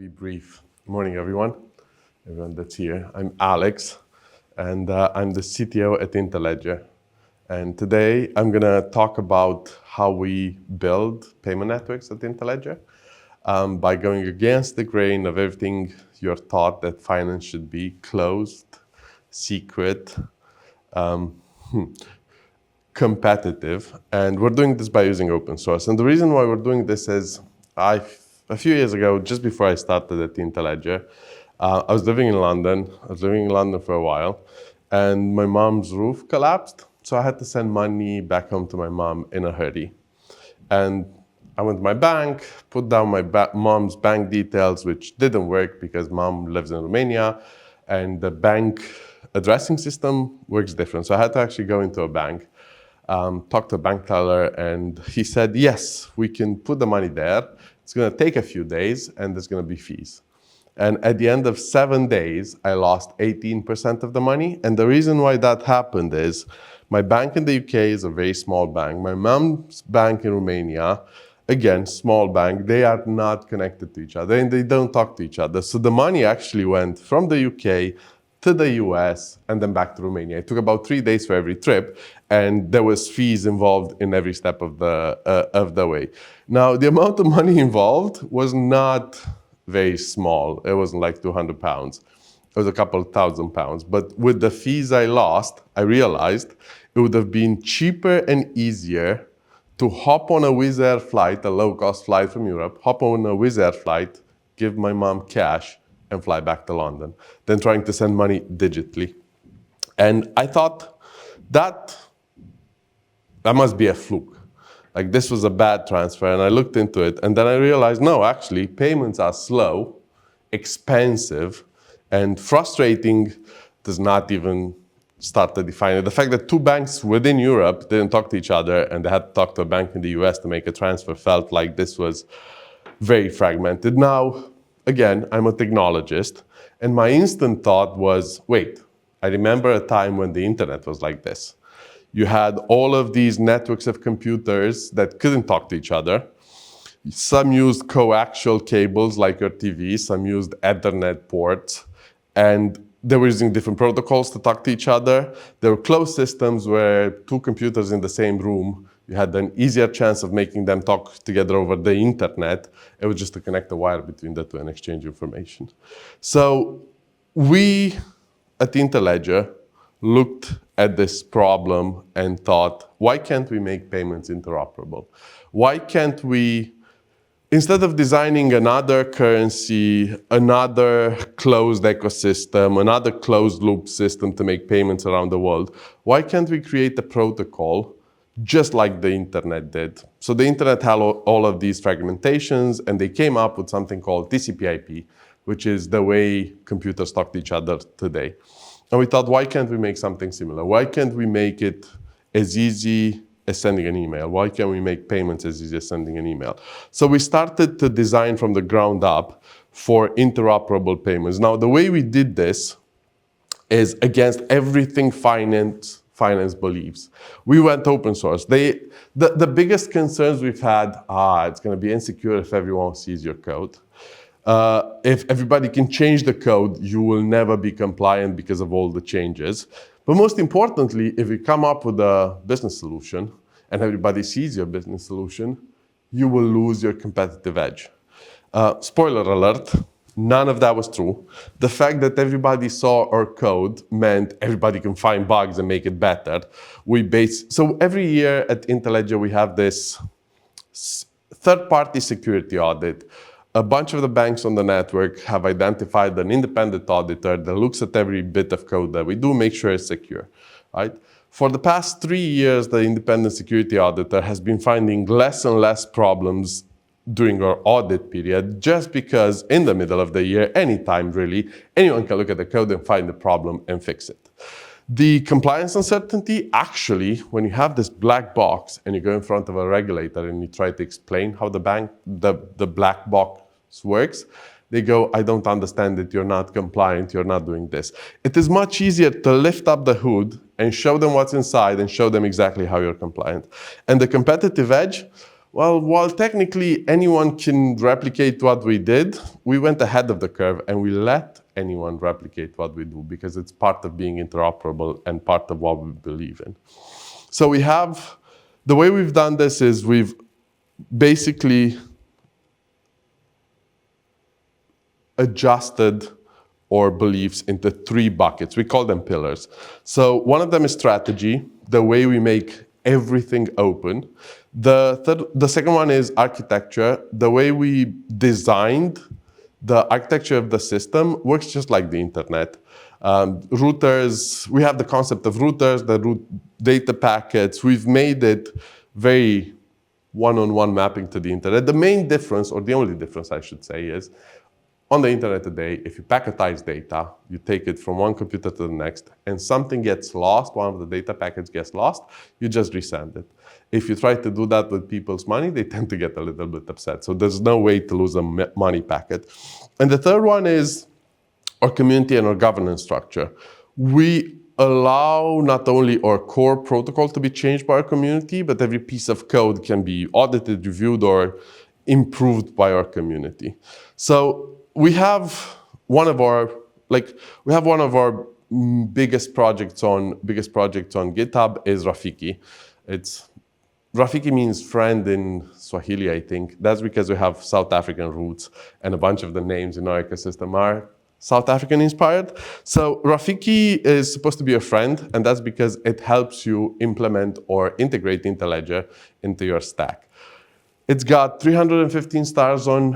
be brief. Good morning, everyone that's here. I'm Alex, and I'm the CTO at Interledger. And today I'm going to talk about how we build payment networks at Interledger by going against the grain of everything you're taught that finance should be: closed, secret, competitive. And we're doing this by using open source. And the reason why we're doing this is a few years ago, just before I started at Interledger, I was living in London. I was living in London for a while, and my mom's roof collapsed. So I had to send money back home to my mom in a hurry. And I went to my bank, put down my mom's bank details, which didn't work because mom lives in Romania, and the bank addressing system works different. So I had to actually go into a bank, talk to a bank teller, and he said, yes, we can put the money there. It's going to take a few days, and there's going to be fees. And at the end of 7 days, I lost 18% of the money. And the reason why that happened is my bank in the UK is a very small bank. My mom's bank in Romania, again, small bank, they are not connected to each other, and they don't talk to each other. So the money actually went from the UK to the US and then back to Romania. It took about 3 days for every trip, and there was fees involved in every step of the way. Now, the amount of money involved was not very small. It wasn't like 200 pounds. It was a couple of £1,000. But with the fees I lost, I realized it would have been cheaper and easier to hop on a Wizz Air flight, a low-cost flight from Europe, hop on a Wizz Air flight, give my mom cash, and fly back to London, than trying to send money digitally. And I thought that must be a fluke. Like, this was a bad transfer, and I looked into it, and then I realized, no, actually, payments are slow, expensive, and frustrating does not even start to define it. The fact that two banks within Europe didn't talk to each other, and they had to talk to a bank in the US to make a transfer, felt like this was very fragmented. Now, again, I'm a technologist, and my instant thought was, wait, I remember a time when the internet was like this. You had all of these networks of computers that couldn't talk to each other. Some used coaxial cables like your TV, some used Ethernet ports, and they were using different protocols to talk to each other. There were closed systems where two computers in the same room, you had an easier chance of making them talk together over the internet. It was just to connect the wire between the two and exchange information. So we at Interledger looked at this problem and thought, why can't we make payments interoperable? Why can't we, instead of designing another currency, another closed ecosystem, another closed loop system to make payments around the world, why can't we create a protocol just like the internet did? So the internet had all of these fragmentations, and they came up with something called TCP/IP, which is the way computers talk to each other today. And we thought, why can't we make something similar? Why can't we make it as easy as sending an email? Why can't we make payments as easy as sending an email? So we started to design from the ground up for interoperable payments. Now, the way we did this is against everything finance believes. We went open source. The biggest concerns we've had, it's going to be insecure if everyone sees your code. If everybody can change the code, you will never be compliant because of all the changes. But most importantly, if you come up with a business solution and everybody sees your business solution, you will lose your competitive edge. Spoiler alert, none of that was true. The fact that everybody saw our code meant everybody can find bugs and make it better. So every year at Interledger, we have this third-party security audit. A bunch of the banks on the network have identified an independent auditor that looks at every bit of code that we do, make sure it's secure, right? For the past 3 years, the independent security auditor has been finding less and less problems during our audit period, just because in the middle of the year, anytime really, anyone can look at the code and find the problem and fix it. The compliance uncertainty, actually, when you have this black box and you go in front of a regulator and you try to explain how the black box works, they go, I don't understand it, you're not compliant, you're not doing this. It is much easier to lift up the hood and show them what's inside and show them exactly how you're compliant. And the competitive edge, Well, while technically anyone can replicate what we did, we went ahead of the curve and we let anyone replicate what we do because it's part of being interoperable and part of what we believe in. So the way we've done this is we've basically adjusted our beliefs into 3 buckets. We call them pillars. So one of them is strategy, the way we make everything open. The second one is architecture. The way we designed the architecture of the system works just like the internet. Routers, we have the concept of routers, the root data packets. We've made it very one-on-one mapping to the internet. The main difference, or the only difference I should say, is on the internet today, if you packetize data, you take it from one computer to the next, and something gets lost, one of the data packets gets lost, you just resend it. If you try to do that with people's money, they tend to get a little bit upset. So there's no way to lose a money packet. And the third one is our community and our governance structure. We allow not only our core protocol to be changed by our community, but every piece of code can be audited, reviewed, or improved by our community. So we have one of our biggest projects on GitHub is Rafiki. Rafiki means friend in Swahili, I think. That's because we have South African roots, and a bunch of the names in our ecosystem are South African inspired. So Rafiki is supposed to be a friend, and that's because it helps you implement or integrate Interledger into your stack. It's got 315 stars on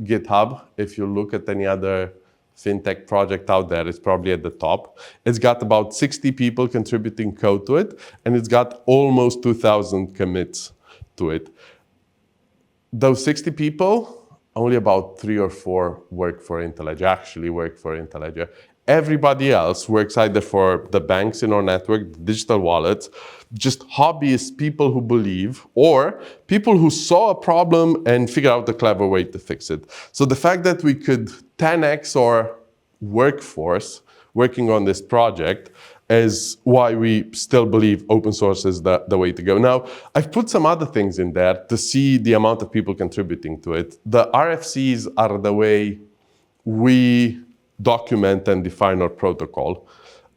GitHub. If you look at any other fintech project out there, it's probably at the top. It's got about 60 people contributing code to it, and it's got almost 2,000 commits to it. Those 60 people, only about 3 or 4 actually work for Interledger. Everybody else works either for the banks in our network, digital wallets, just hobbyists, people who believe, or people who saw a problem and figured out a clever way to fix it. So the fact that we could 10x our workforce working on this project is why we still believe open source is the way to go. Now, I've put some other things in there to see the amount of people contributing to it. The RFCs are the way we document and define our protocol.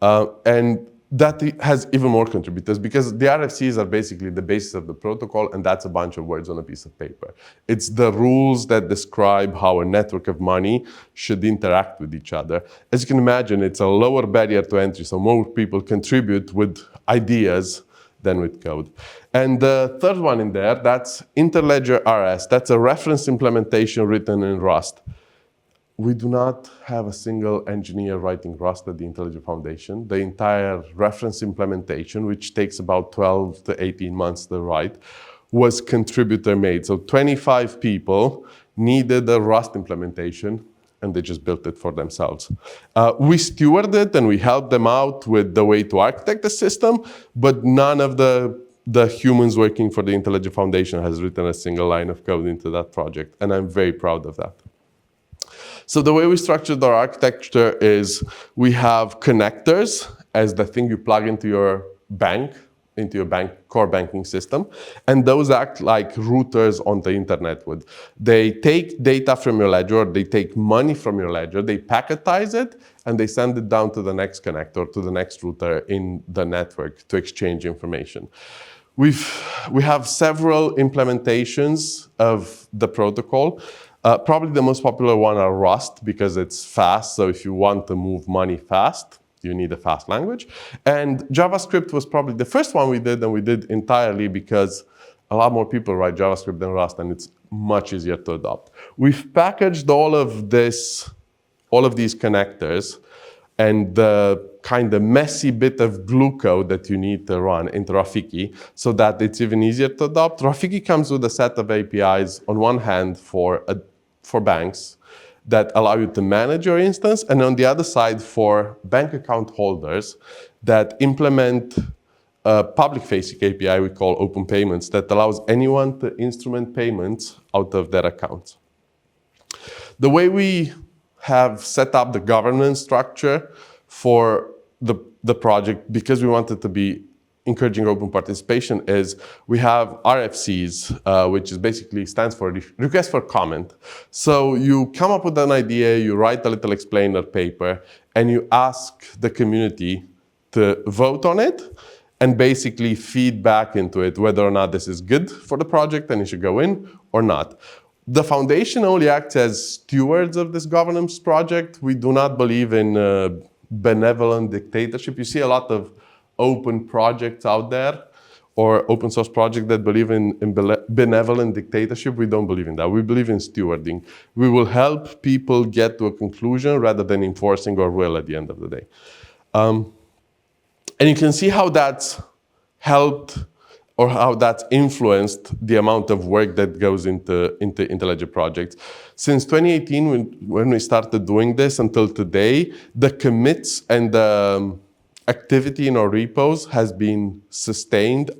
And that has even more contributors because the RFCs are basically the basis of the protocol, and that's a bunch of words on a piece of paper. It's the rules that describe how a network of money should interact with each other. As you can imagine, it's a lower barrier to entry, so more people contribute with ideas than with code. And the third one in there, that's Interledger RS. That's a reference implementation written in Rust. We do not have a single engineer writing Rust at the Interledger Foundation. The entire reference implementation, which takes about 12 to 18 months to write, was contributor made. So 25 people needed a Rust implementation, and they just built it for themselves. We stewarded it and we helped them out with the way to architect the system, but none of the humans working for the Interledger Foundation has written a single line of code into that project, and I'm very proud of that. So the way we structured our architecture is we have connectors as the thing you plug into your core banking system, and those act like routers on the internet would. They take data from your ledger, they take money from your ledger, they packetize it, and they send it down to the next connector, to the next router in the network to exchange information. We have several implementations of the protocol. Probably the most popular one are Rust because it's fast. So if you want to move money fast, you need a fast language. And JavaScript was probably the first one we did, and we did entirely because a lot more people write JavaScript than Rust, and it's much easier to adopt. We've packaged all of these connectors and the kind of messy bit of glue code that you need to run into Rafiki so that it's even easier to adopt. Rafiki comes with a set of APIs on one hand for banks that allow you to manage your instance, and on the other side for bank account holders that implement a public-facing API we call Open Payments that allows anyone to instrument payments out of their accounts. The way we have set up the governance structure for the project, because we want it to be encouraging open participation is we have RFCs, which is basically stands for request for comment. So you come up with an idea, you write a little explainer paper, and you ask the community to vote on it and basically feed back into it whether or not this is good for the project and it should go in or not. The foundation only acts as stewards of this governance project. We do not believe in benevolent dictatorship. You see a lot of open projects out there or open source projects that believe in benevolent dictatorship. We don't believe in that. We believe in stewarding. We will help people get to a conclusion rather than enforcing our will at the end of the day. And you can see how that's helped or how that's influenced the amount of work that goes into Interledger projects. Since 2018, when we started doing this until today, the commits and the activity in our repos has been sustained.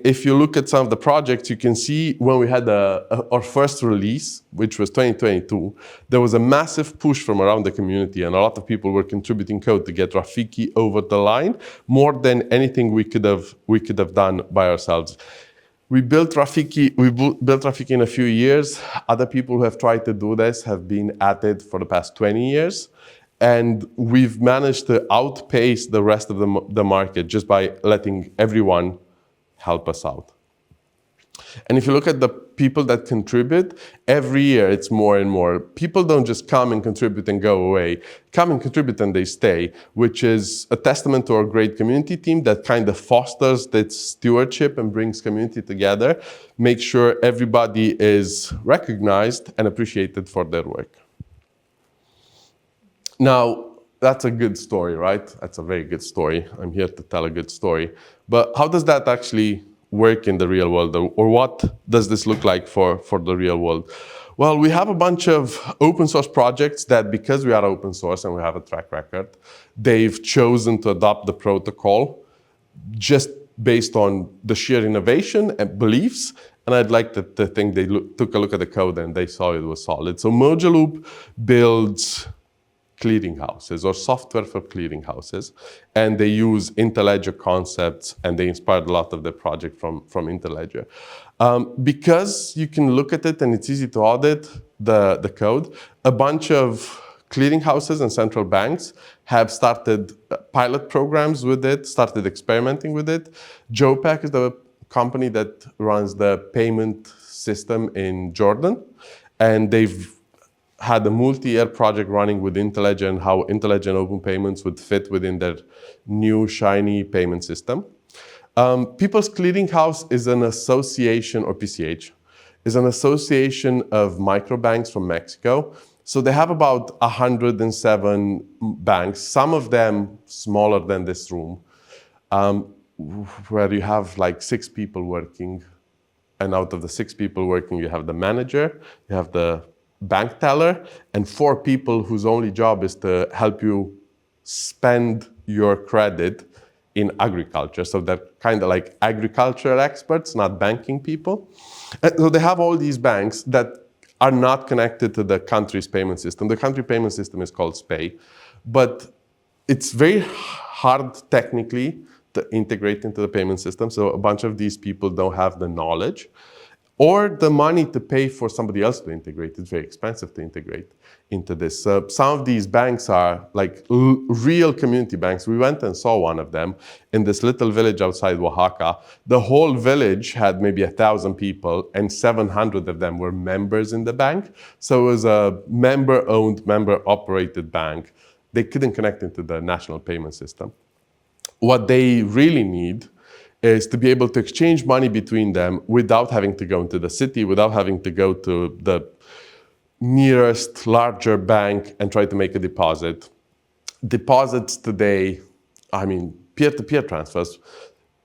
If you look at some of the projects, you can see when we had our first release, which was 2022, there was a massive push from around the community and a lot of people were contributing code to get Rafiki over the line, more than anything we could have done by ourselves. We built Rafiki in a few years. Other people who have tried to do this have been at it for the past 20 years. And we've managed to outpace the rest of the market just by letting everyone help us out. And if you look at the people that contribute, every year it's more and more. People don't just come and contribute and go away. Come and contribute and they stay, which is a testament to our great community team that kind of fosters that stewardship and brings community together, makes sure everybody is recognized and appreciated for their work. Now, that's a good story, right? That's a very good story. I'm here to tell a good story. But how does that actually work in the real world? Or what does this look like for the real world? Well, we have a bunch of open source projects that, because we are open source and we have a track record, they've chosen to adopt the protocol just based on the sheer innovation and beliefs. And I'd like to think they took a look at the code and they saw it was solid. So Mojaloop builds clearinghouses or software for clearinghouses, and they use Interledger concepts, and they inspired a lot of the project from Interledger. Because you can look at it and it's easy to audit the code, a bunch of clearinghouses and central banks have started pilot programs with it, started experimenting with it. JOPAC is the company that runs the payment system in Jordan, and they've had a multi-year project running with Interledger and how Interledger and open payments would fit within their new shiny payment system. People's Clearinghouse is an association, or PCH, is an association of microbanks from Mexico. So they have about 107 banks, some of them smaller than this room, where you have like 6 people working. And out of the 6 people working, you have the manager, you have the bank teller, and 4 people whose only job is to help you spend your credit in agriculture. So they're kind of like agricultural experts, not banking people. And so they have all these banks that are not connected to the country's payment system. The country payment system is called SPAY, but it's very hard technically to integrate into the payment system. So a bunch of these people don't have the knowledge or the money to pay for somebody else to integrate. It's very expensive to integrate into this. Some of these banks are like real community banks. We went and saw one of them in this little village outside Oaxaca. The whole village had maybe 1,000 people and 700 of them were members in the bank. So it was a member-owned, member-operated bank. They couldn't connect into the national payment system. What they really need is to be able to exchange money between them without having to go into the city, without having to go to the nearest larger bank and try to make a deposit. Deposits today, I mean, peer-to-peer transfers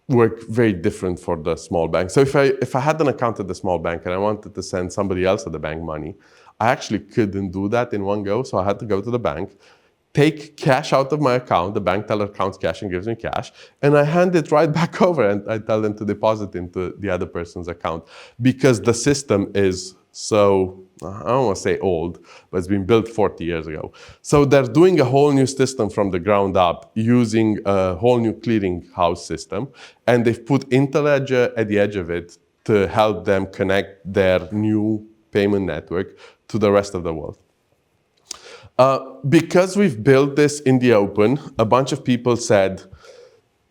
work very different for the small bank. So if I had an account at the small bank and I wanted to send somebody else at the bank money, I actually couldn't do that in one go. So I had to go to the bank, take cash out of my account, the bank teller counts cash and gives me cash, and I hand it right back over and I tell them to deposit into the other person's account because the system is So I don't want to say old, but it's been built 40 years ago. So they're doing a whole new system from the ground up using a whole new clearinghouse system. And they've put Interledger at the edge of it to help them connect their new payment network to the rest of the world. Because we've built this in the open, a bunch of people said,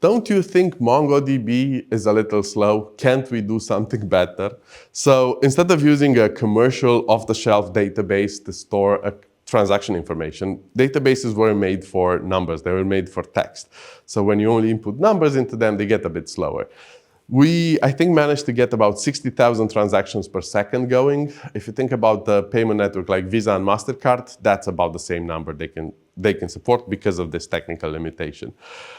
don't you think MongoDB is a little slow? Can't we do something better? So instead of using a commercial off-the-shelf database to store a transaction information, databases were made for numbers. They were made for text. So when you only input numbers into them, they get a bit slower. We, I think, managed to get about 60,000 transactions per second going. If you think about the payment network like Visa and MasterCard, that's about the same number they can support because of this technical limitation.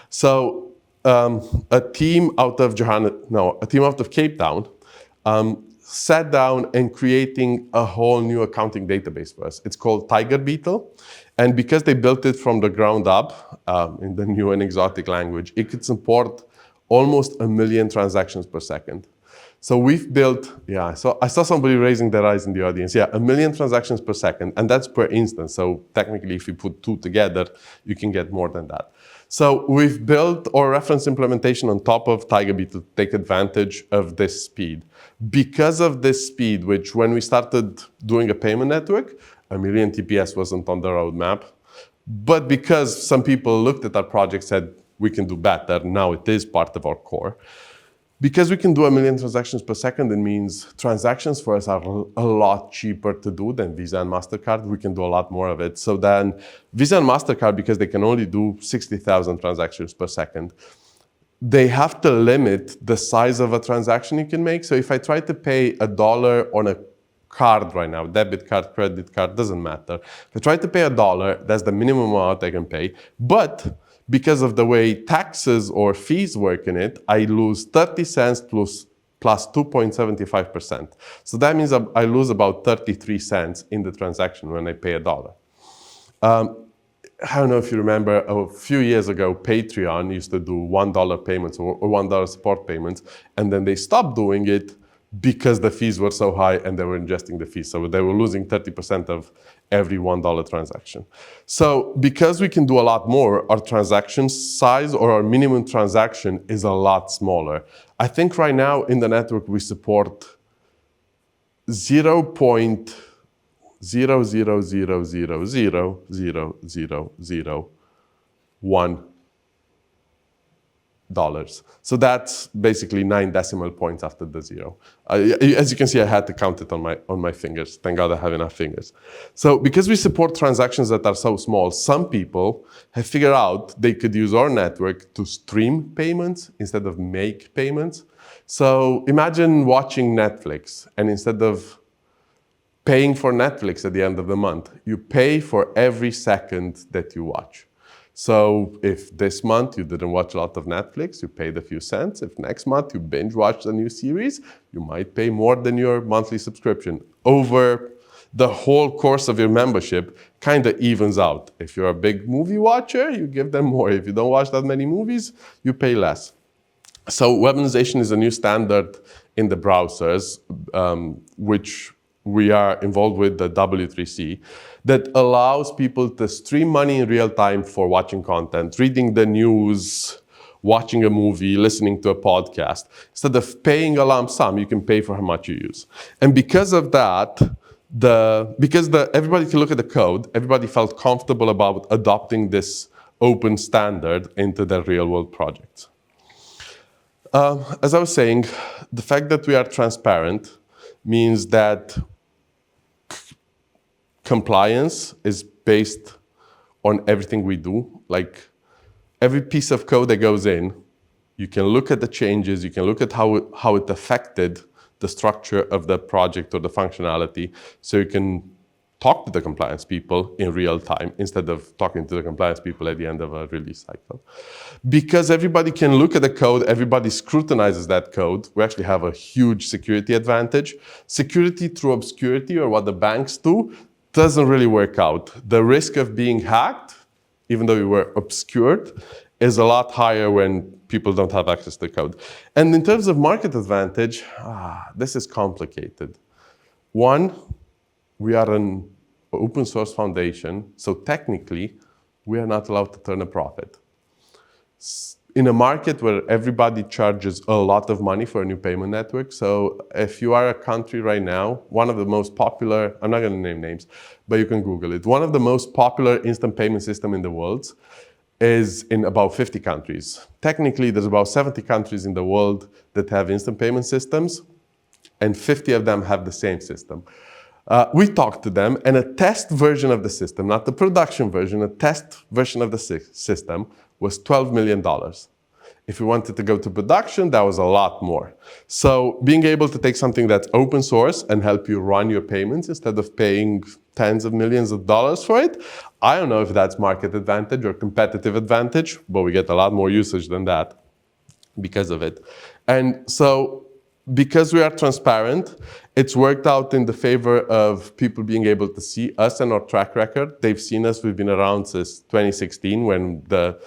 So a team out of Cape Town sat down and creating a whole new accounting database for us. It's called Tiger Beetle. And because they built it from the ground up in the new and exotic language, it could support almost 1 million transactions per second. So we've built, so I saw somebody raising their eyes in the audience. 1 million transactions per second, and that's per instance. So technically, if you put 2 together, you can get more than that. So we've built our reference implementation on top of Tiger Beetle to take advantage of this speed. Because of this speed, which when we started doing a payment network, 1 million TPS wasn't on the roadmap. But because some people looked at our project, said, we can do better, now it is part of our core. Because we can do 1 million transactions per second, it means transactions for us are a lot cheaper to do than Visa and MasterCard. We can do a lot more of it. So then Visa and MasterCard, because they can only do 60,000 transactions per second, they have to limit the size of a transaction you can make. So if I try to pay $1 on a card right now, debit card, credit card, doesn't matter. If I try to pay $1, that's the minimum amount I can pay. But because of the way taxes or fees work in it, I lose 30 cents plus 2.75%. So that means I lose about 33 cents in the transaction when I pay $1. I don't know if you remember, a few years ago, Patreon used to do $1 payments or $1 support payments, and then they stopped doing it because the fees were so high and they were ingesting the fees. So they were losing 30% of every $1 transaction. So because we can do a lot more, our transaction size or our minimum transaction is a lot smaller. I think right now in the network we support 0.000000001 dollars. So that's basically 9 decimal points after the 0. As you can see, I had to count it on my fingers. Thank God I have enough fingers. So because we support transactions that are so small, some people have figured out they could use our network to stream payments instead of make payments. So imagine watching Netflix, and instead of paying for Netflix at the end of the month, you pay for every second that you watch. So if this month you didn't watch a lot of Netflix, you paid a few cents. If next month you binge watched a new series, you might pay more than your monthly subscription. Over the whole course of your membership, kind of evens out. If you're a big movie watcher, you give them more. If you don't watch that many movies, you pay less. So weaponization is a new standard in the browsers, which we are involved with the W3C, that allows people to stream money in real time for watching content, reading the news, watching a movie, listening to a podcast. Instead of paying a lump sum, you can pay for how much you use. And because of that, everybody can look at the code, everybody felt comfortable about adopting this open standard into their real world projects. As I was saying, the fact that we are transparent means that compliance is based on everything we do. Like every piece of code that goes in, you can look at the changes, you can look at how it affected the structure of the project or the functionality, so you can talk to the compliance people in real time instead of talking to the compliance people at the end of a release cycle. Because everybody can look at the code, everybody scrutinizes that code, we actually have a huge security advantage. Security through obscurity, or what the banks do, doesn't really work out. The risk of being hacked, even though you were obscured, is a lot higher when people don't have access to the code. And in terms of market advantage, this is complicated. One, we are an open source foundation, so technically, we are not allowed to turn a profit. In a market where everybody charges a lot of money for a new payment network, so if you are a country right now, one of the most popular, I'm not going to name names, but you can Google it, one of the most popular instant payment system in the world is in about 50 countries. Technically, there's about 70 countries in the world that have instant payment systems, and 50 of them have the same system. We talked to them, and a test version of the system, not the production version, a test version of the system was $12 million. If we wanted to go to production, that was a lot more. So being able to take something that's open source and help you run your payments instead of paying tens of millions of dollars for it, I don't know if that's market advantage or competitive advantage, but we get a lot more usage than that because of it. And so because we are transparent, it's worked out in the favor of people being able to see us and our track record. They've seen us. We've been around since 2016 when the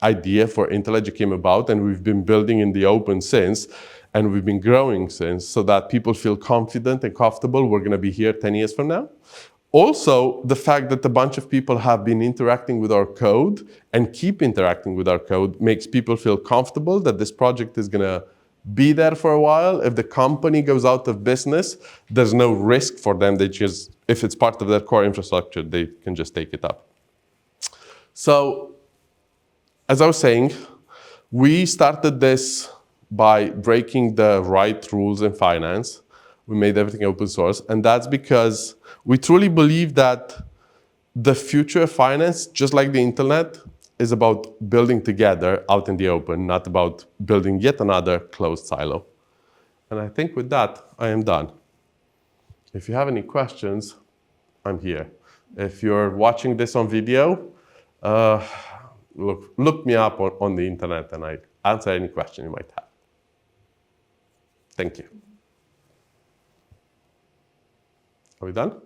idea for Interledger came about, and we've been building in the open since, and we've been growing since, so that people feel confident and comfortable we're going to be here 10 years from now. Also, the fact that a bunch of people have been interacting with our code and keep interacting with our code makes people feel comfortable that this project is going to be there for a while. If the company goes out of business, there's no risk for them. They just, if it's part of their core infrastructure, they can just take it up. So, as I was saying, we started this by breaking the right rules in finance. We made everything open source, and that's because we truly believe that the future of finance, just like the internet, is about building together out in the open, not about building yet another closed silo. And I think with that, I am done. If you have any questions, I'm here. If you're watching this on video, look me up on the internet and I answer any question you might have. Thank you. Are we done?